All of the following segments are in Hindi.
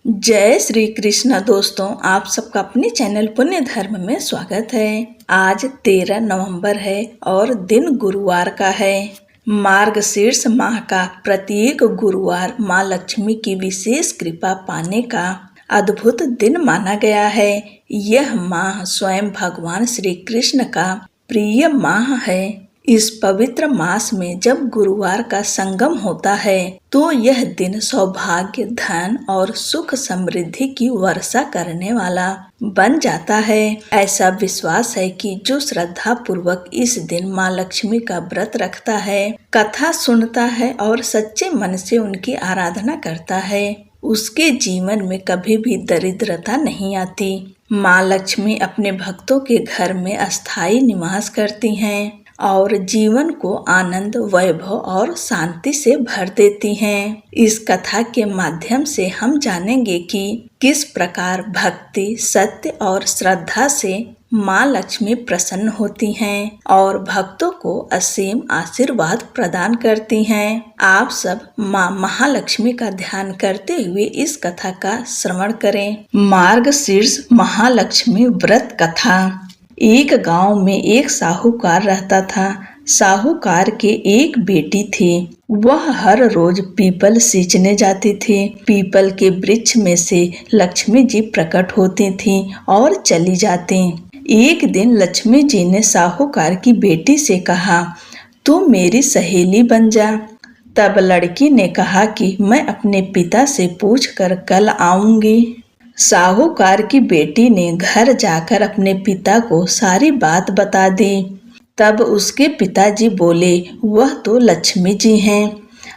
जय श्री कृष्ण दोस्तों, आप सबका अपने चैनल पुण्य धर्म में स्वागत है। आज 13 नवंबर है और दिन गुरुवार का है। मार्गशीर्ष माह का प्रत्येक गुरुवार माँ लक्ष्मी की विशेष कृपा पाने का अद्भुत दिन माना गया है। यह माह स्वयं भगवान श्री कृष्ण का प्रिय माह है। इस पवित्र मास में जब गुरुवार का संगम होता है तो यह दिन सौभाग्य, धन और सुख समृद्धि की वर्षा करने वाला बन जाता है। ऐसा विश्वास है कि जो श्रद्धा पूर्वक इस दिन माँ लक्ष्मी का व्रत रखता है, कथा सुनता है और सच्चे मन से उनकी आराधना करता है, उसके जीवन में कभी भी दरिद्रता नहीं आती। माँ लक्ष्मी अपने भक्तों के घर में अस्थायी निवास करती हैं और जीवन को आनंद, वैभव और शांति से भर देती हैं। इस कथा के माध्यम से हम जानेंगे कि किस प्रकार भक्ति, सत्य और श्रद्धा से माँ लक्ष्मी प्रसन्न होती हैं और भक्तों को असीम आशीर्वाद प्रदान करती हैं। आप सब माँ महालक्ष्मी का ध्यान करते हुए इस कथा का श्रवण करें। मार्गशीर्ष महालक्ष्मी व्रत कथा। एक गांव में एक साहूकार रहता था। साहूकार के एक बेटी थी। वह हर रोज पीपल सींचने जाती थी। पीपल के वृक्ष में से लक्ष्मी जी प्रकट होती थीं और चली जाती। एक दिन लक्ष्मी जी ने साहूकार की बेटी से कहा, तू मेरी सहेली बन जा। तब लड़की ने कहा कि मैं अपने पिता से पूछकर कल आऊंगी। साहूकार की बेटी ने घर जाकर अपने पिता को सारी बात बता दी। तब उसके पिताजी बोले, वह तो लक्ष्मी जी हैं,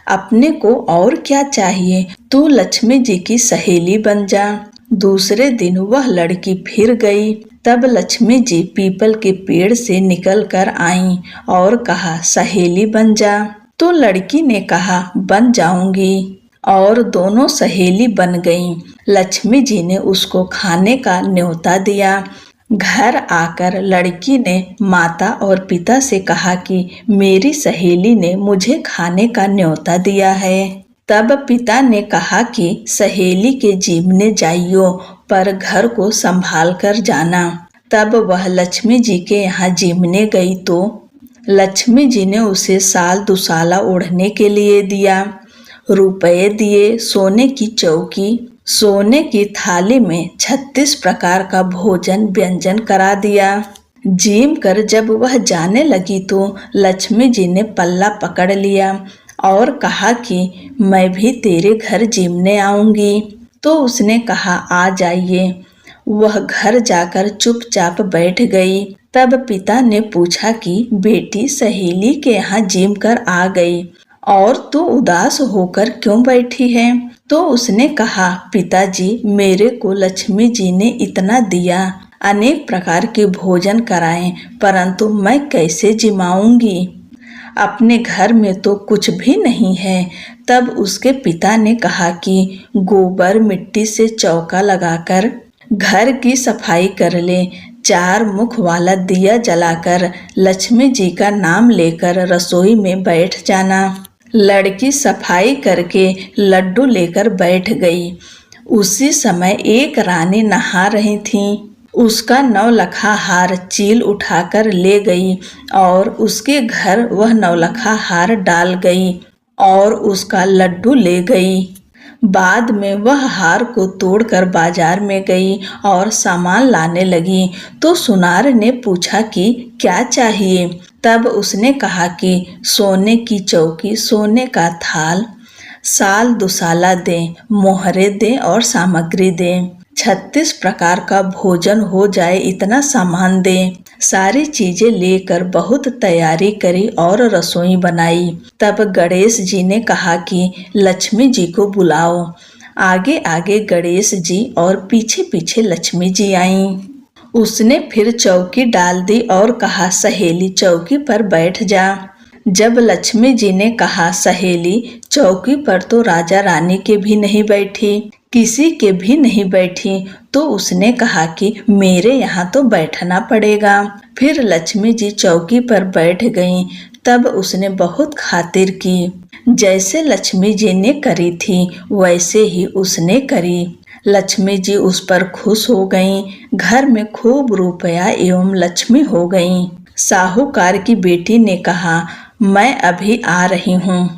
अपने को और क्या चाहिए, तू लक्ष्मी जी की सहेली बन जा। दूसरे दिन वह लड़की फिर गई। तब लक्ष्मी जी पीपल के पेड़ से निकल कर आईं और कहा, सहेली बन जा। तो लड़की ने कहा, बन जाऊंगी, और दोनों सहेली बन गईं। लक्ष्मी जी ने उसको खाने का न्योता दिया। घर आकर लड़की ने माता और पिता से कहा कि मेरी सहेली ने मुझे खाने का न्योता दिया है। तब पिता ने कहा कि सहेली के जीवने जाइयो, पर घर को संभाल कर जाना। तब वह लक्ष्मी जी के यहाँ जीवने गई तो लक्ष्मी जी ने उसे साल दुसाला ओढ़ने के लिए दिया। रुपए दिए, सोने की चौकी, सोने की थाली में 36 प्रकार का भोजन व्यंजन करा दिया। जीम कर जब वह जाने लगी तो लक्ष्मी जी ने पल्ला पकड़ लिया और कहा कि मैं भी तेरे घर जीमने आऊंगी। तो उसने कहा, आ जाइए। वह घर जाकर चुपचाप बैठ गई। तब पिता ने पूछा कि बेटी सहेली के यहाँ जीम कर आ गई और तू उदास होकर क्यों बैठी है? तो उसने कहा, पिताजी, मेरे को लक्ष्मी जी ने इतना दिया, अनेक प्रकार के भोजन कराए, परंतु मैं कैसे जिमाऊंगी? अपने घर में तो कुछ भी नहीं है। तब उसके पिता ने कहा कि गोबर मिट्टी से चौका लगाकर घर की सफाई कर ले। 4 मुख वाला दिया जलाकर लक्ष्मी जी का नाम लेकर रसोई में बैठ जाना। लड़की सफाई करके लड्डू लेकर बैठ गई। उसी समय एक रानी नहा रही थी। उसका 9 लखा हार चील उठाकर ले गई और उसके घर वह 9 लखा हार डाल गई और उसका लड्डू ले गई। बाद में वह हार को तोड़कर बाजार में गई और सामान लाने लगी तो सुनार ने पूछा कि क्या चाहिए? तब उसने कहा कि सोने की चौकी, सोने का थाल, साल दुसाला दें, मोहरे दें और सामग्री दें। 36 प्रकार का भोजन हो जाए इतना सामान दें। सारी चीजें लेकर बहुत तैयारी करी और रसोई बनाई। तब गणेश जी ने कहा कि लक्ष्मी जी को बुलाओ। आगे आगे गणेश जी और पीछे पीछे लक्ष्मी जी आईं। उसने फिर चौकी डाल दी और कहा, सहेली चौकी पर बैठ जा। जब लक्ष्मी जी ने कहा, सहेली चौकी पर तो राजा रानी के भी नहीं बैठी, किसी के भी नहीं बैठी, तो उसने कहा कि मेरे यहाँ तो बैठना पड़ेगा। फिर लक्ष्मी जी चौकी पर बैठ गईं। तब उसने बहुत खातिर की। जैसे लक्ष्मी जी ने करी थी वैसे ही उसने करी। लक्ष्मी जी उस पर खुश हो गईं। घर में खूब रुपया एवं लक्ष्मी हो गईं। साहूकार की बेटी ने कहा, मैं अभी आ रही हूँ,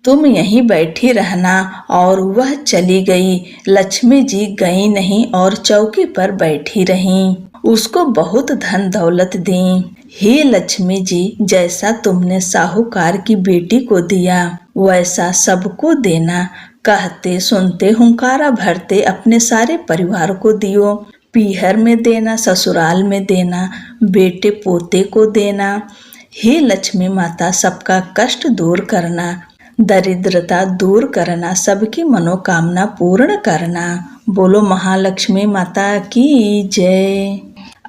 तुम यहीं बैठी रहना। और वह चली गई। लक्ष्मी जी गई नहीं और चौकी पर बैठी रहीं। उसको बहुत धन दौलत दी। हे लक्ष्मी जी, जैसा तुमने साहूकार की बेटी को दिया वैसा सबको देना। कहते सुनते हुंकारा भरते अपने सारे परिवार को दियो। पीहर में देना, ससुराल में देना, बेटे पोते को देना। हे लक्ष्मी माता, सबका कष्ट दूर करना, दरिद्रता दूर करना, सबकी मनोकामना पूर्ण करना। बोलो महालक्ष्मी माता की जय।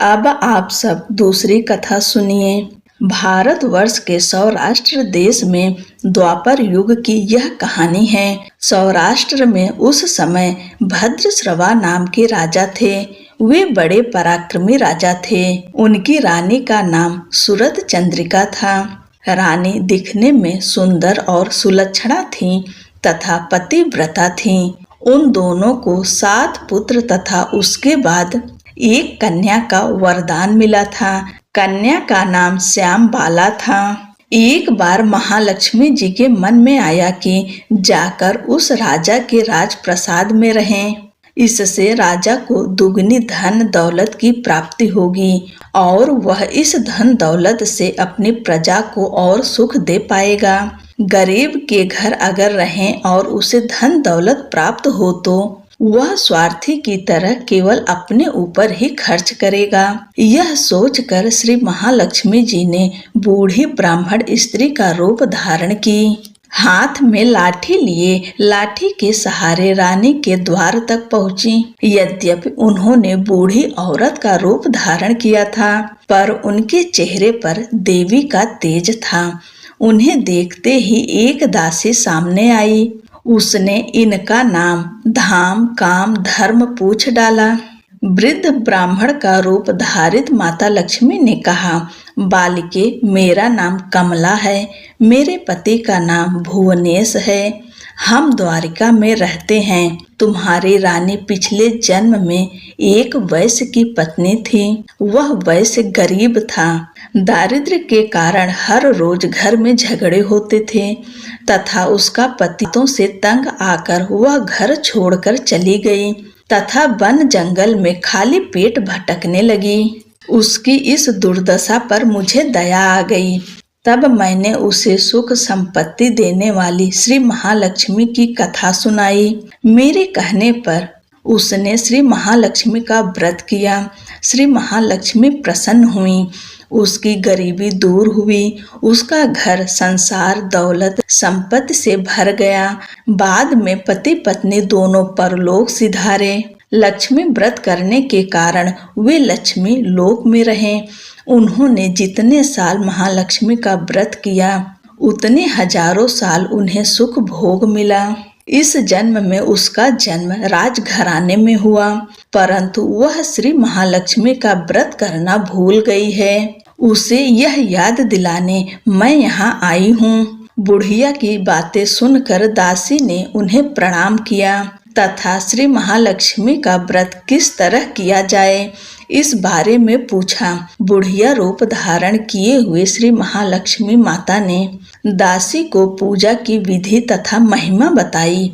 अब आप सब दूसरी कथा सुनिए। भारतवर्ष के सौराष्ट्र देश में द्वापर युग की यह कहानी है। सौराष्ट्र में उस समय भद्रश्रवा नाम के राजा थे। वे बड़े पराक्रमी राजा थे। उनकी रानी का नाम सूरत चंद्रिका था। रानी दिखने में सुंदर और सुलक्षणा थीं तथा पतिव्रता थीं। उन दोनों को 7 पुत्र तथा उसके बाद एक कन्या का वरदान मिला था। कन्या का नाम श्याम बाला था। एक बार महालक्ष्मी जी के मन में आया कि जाकर उस राजा के राजप्रसाद में रहें। इससे राजा को दुगनी धन दौलत की प्राप्ति होगी और वह इस धन दौलत से अपनी प्रजा को और सुख दे पाएगा। गरीब के घर अगर रहें और उसे धन दौलत प्राप्त हो तो वह स्वार्थी की तरह केवल अपने ऊपर ही खर्च करेगा। यह सोचकर श्री महालक्ष्मी जी ने बूढ़ी ब्राह्मण स्त्री का रूप धारण की। हाथ में लाठी लिए लाठी के सहारे रानी के द्वार तक पहुंची। यद्यपि उन्होंने बूढ़ी औरत का रूप धारण किया था, पर उनके चेहरे पर देवी का तेज था। उन्हें देखते ही एक दासी सामने आई। उसने इनका नाम धाम काम धर्म पूछ डाला। वृद्ध ब्राह्मण का रूप धारित माता लक्ष्मी ने कहा, बालिके, मेरा नाम कमला है। मेरे पति का नाम भुवनेश है। हम द्वारिका में रहते हैं। तुम्हारी रानी पिछले जन्म में एक वैश्य की पत्नी थी। वह वैश्य गरीब था। दारिद्र्य के कारण हर रोज घर में झगड़े होते थे तथा उसका पतितों से तंग आकर वह घर छोड़कर चली गई तथा वन जंगल में खाली पेट भटकने लगी। उसकी इस दुर्दशा पर मुझे दया आ गई। तब मैंने उसे सुख संपत्ति देने वाली श्री महालक्ष्मी की कथा सुनाई। मेरे कहने पर उसने श्री महालक्ष्मी का व्रत किया। श्री महालक्ष्मी प्रसन्न हुई। उसकी गरीबी दूर हुई। उसका घर संसार दौलत संपत्ति से भर गया। बाद में पति पत्नी दोनों परलोक सिधारे। लक्ष्मी व्रत करने के कारण वे लक्ष्मी लोक में रहे। उन्होंने जितने साल महालक्ष्मी का व्रत किया उतने हजारों साल उन्हें सुख भोग मिला। इस जन्म में उसका जन्म राजघराने में हुआ, परंतु वह श्री महालक्ष्मी का व्रत करना भूल गई है। उसे यह याद दिलाने मैं यहाँ आई हूँ। बुढ़िया की बातें सुनकर दासी ने उन्हें प्रणाम किया तथा श्री महालक्ष्मी का व्रत किस तरह किया जाए इस बारे में पूछा। बुढ़िया रूप धारण किए हुए श्री महालक्ष्मी माता ने दासी को पूजा की विधि तथा महिमा बताई।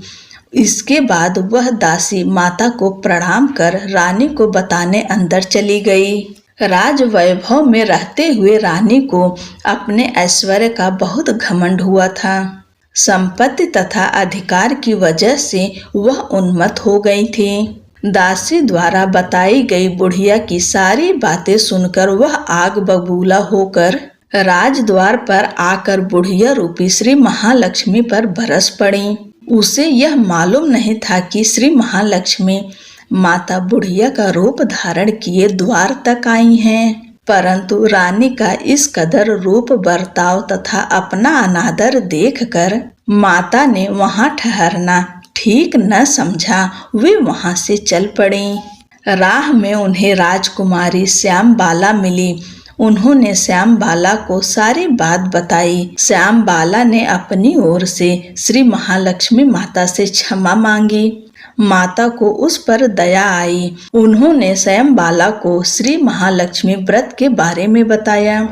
इसके बाद वह दासी माता को प्रणाम कर रानी को बताने अंदर चली गई। राज वैभव में रहते हुए रानी को अपने ऐश्वर्य का बहुत घमंड हुआ था। संपत्ति तथा अधिकार की वजह से वह उन्मत्त हो गई थी। दासी द्वारा बताई गई बुढ़िया की सारी बातें सुनकर वह आग बबूला होकर राजद्वार पर आकर बुढ़िया रूपी श्री महालक्ष्मी पर बरस पड़ी। उसे यह मालूम नहीं था कि श्री महालक्ष्मी माता बुढ़िया का रूप धारण किए द्वार तक आई हैं, परंतु रानी का इस कदर रूप बर्ताव तथा अपना अनादर देखकर माता ने वहां ठहरना ठीक न समझा। वे वहां से चल पड़ी। राह में उन्हें राजकुमारी श्याम बाला मिली। उन्होंने श्याम बाला को सारी बात बताई। श्याम बाला ने अपनी ओर से श्री महालक्ष्मी माता से क्षमा मांगी। माता को उस पर दया आई। उन्होंने स्वयं बाला को श्री महालक्ष्मी व्रत के बारे में बताया।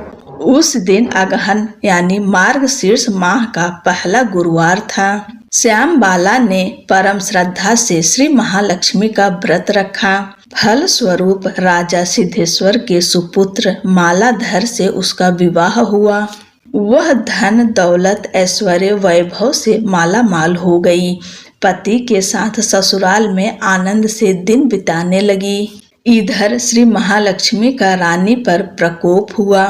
उस दिन अगहन यानी मार्गशीर्ष माह का पहला गुरुवार था। श्याम बाला ने परम श्रद्धा से श्री महालक्ष्मी का व्रत रखा। फल स्वरूप राजा सिद्धेश्वर के सुपुत्र मालाधर से उसका विवाह हुआ। वह धन दौलत ऐश्वर्य वैभव से माला माल हो गई। पति के साथ ससुराल में आनंद से दिन बिताने लगी। इधर श्री महालक्ष्मी का रानी पर प्रकोप हुआ।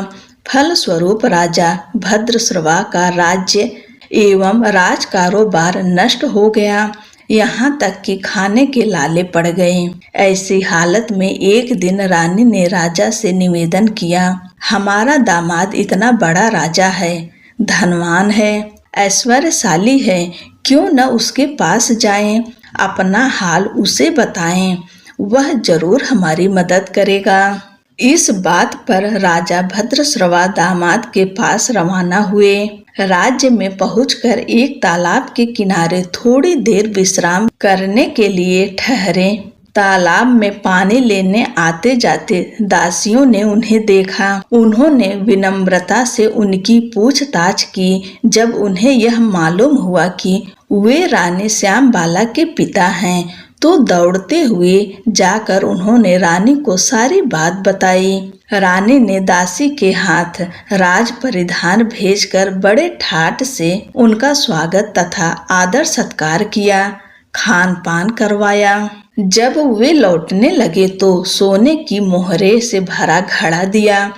फल स्वरूप राजा भद्रश्रवा का राज्य एवं राज कारोबार नष्ट हो गया। यहाँ तक कि खाने के लाले पड़ गए। ऐसी हालत में एक दिन रानी ने राजा से निवेदन किया, हमारा दामाद इतना बड़ा राजा है, धनवान है, ऐश्वर्यशाली है, क्यों न उसके पास जाएं, अपना हाल उसे बताएं, वह जरूर हमारी मदद करेगा। इस बात पर राजा भद्रश्रवा दामाद के पास रवाना हुए। राज्य में पहुंचकर एक तालाब के किनारे थोड़ी देर विश्राम करने के लिए ठहरे। तालाब में पानी लेने आते जाते दासियों ने उन्हें देखा। उन्होंने विनम्रता से उनकी पूछताछ की। जब उन्हें यह मालूम हुआ कि वे रानी श्याम बाला के पिता हैं, तो दौड़ते हुए जाकर उन्होंने रानी को सारी बात बताई। रानी ने दासी के हाथ राज परिधान भेजकर बड़े ठाट से उनका स्वागत तथा आदर सत्कार किया, खान पान करवाया। जब वे लौटने लगे तो सोने की मोहरे से भरा घड़ा दिया।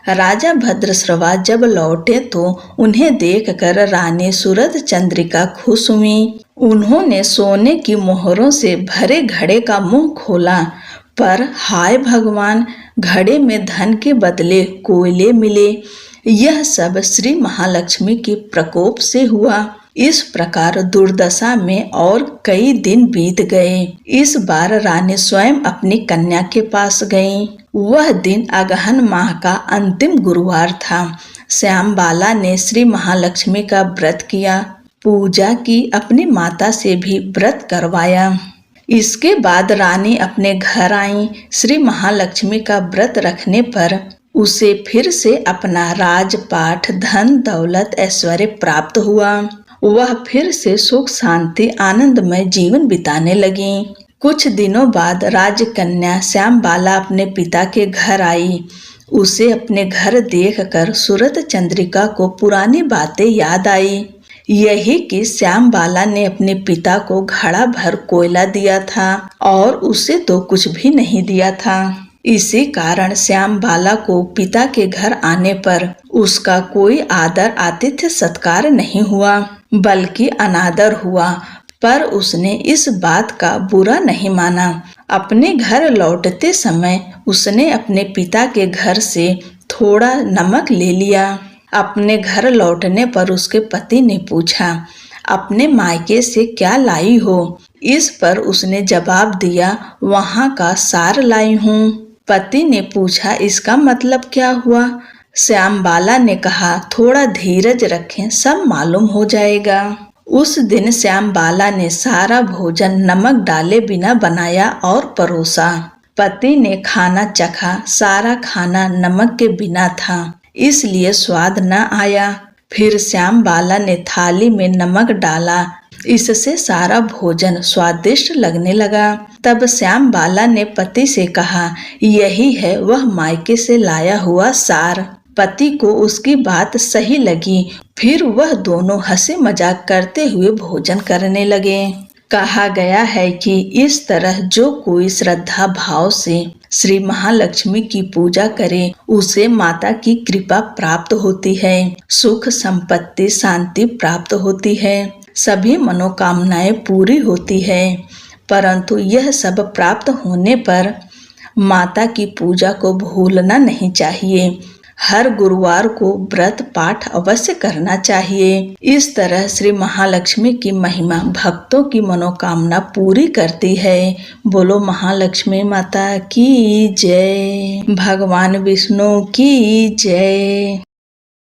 राजा भद्रश्रवा जब लौटे तो उन्हें देखकर रानी सूरत चंद्रिका खुश हुई। उन्होंने सोने की मोहरों से भरे घड़े का मुंह खोला, पर हाय भगवान, घड़े में धन के बदले कोयले मिले। यह सब श्री महालक्ष्मी के प्रकोप से हुआ। इस प्रकार दुर्दशा में और कई दिन बीत गए। इस बार रानी स्वयं अपनी कन्या के पास गईं। वह दिन अगहन माह का अंतिम गुरुवार था। श्याम बाला ने श्री महालक्ष्मी का व्रत किया, पूजा की, अपनी माता से भी व्रत करवाया। इसके बाद रानी अपने घर आई। श्री महालक्ष्मी का व्रत रखने पर उसे फिर से अपना राजपाट, धन दौलत, ऐश्वर्य प्राप्त हुआ। वह फिर से सुख शांति आनंदमय जीवन बिताने लगी। कुछ दिनों बाद राजकन्या श्याम बाला अपने पिता के घर आई। उसे अपने घर देखकर सूरत चंद्रिका को पुरानी बातें याद आई। यही कि श्याम बाला ने अपने पिता को घड़ा भर कोयला दिया था और उसे तो कुछ भी नहीं दिया था। इसी कारण श्याम बाला को पिता के घर आने पर उसका कोई आदर आतिथ्य सत्कार नहीं हुआ, बल्कि अनादर हुआ। पर उसने इस बात का बुरा नहीं माना। अपने घर लौटते समय उसने अपने पिता के घर से थोड़ा नमक ले लिया। अपने घर लौटने पर उसके पति ने पूछा, अपने मायके से क्या लाई हो? इस पर उसने जवाब दिया, वहाँ का सार लाई हूँ। पति ने पूछा, इसका मतलब क्या हुआ? श्याम बाला ने कहा, थोड़ा धीरज रखें, सब मालूम हो जाएगा। उस दिन श्याम बाला ने सारा भोजन नमक डाले बिना बनाया और परोसा। पति ने खाना चखा। सारा खाना नमक के बिना था, इसलिए स्वाद न आया। फिर श्याम बाला ने थाली में नमक डाला। इससे सारा भोजन स्वादिष्ट लगने लगा। तब श्याम बाला ने पति से कहा, यही है वह मायके से लाया हुआ सार। पति को उसकी बात सही लगी। फिर वह दोनों हंसे मजाक करते हुए भोजन करने लगे। कहा गया है कि इस तरह जो कोई श्रद्धा भाव से श्री महालक्ष्मी की पूजा करे, उसे माता की कृपा प्राप्त होती है, सुख संपत्ति शांति प्राप्त होती है, सभी मनोकामनाएं पूरी होती है। परंतु यह सब प्राप्त होने पर माता की पूजा को भूलना नहीं चाहिए। हर गुरुवार को व्रत पाठ अवश्य करना चाहिए। इस तरह श्री महालक्ष्मी की महिमा भक्तों की मनोकामना पूरी करती है। बोलो महालक्ष्मी माता की जय, भगवान विष्णु की जय।